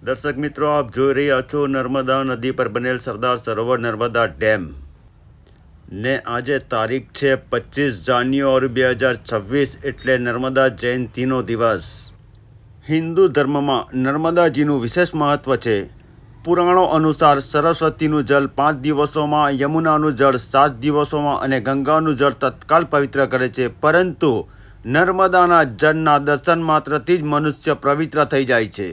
દર્શક મિત્રો, આપ જોઈ રહ્યા છો નર્મદા નદી પર બનેલ સરદાર સરોવર નર્મદા ડેમ ને આજે તારીખ છે 25 જાન્યુઆરી 2026 એટલે નર્મદા જયંતિનો દિવસ। હિન્દુ ધર્મમાં નર્મદાજીનું વિશેષ મહત્વ છે। પુરાણો અનુસાર સરસ્વતીનું જળ 5 દિવસોમાં, યમુનાનું જળ 7 દિવસોમાં અને ગંગાનું જળ તત્કાલ પવિત્ર કરે છે, પરંતુ નર્મદાના જળના દર્શન માત્રથી જ મનુષ્ય પવિત્ર થઈ જાય છે।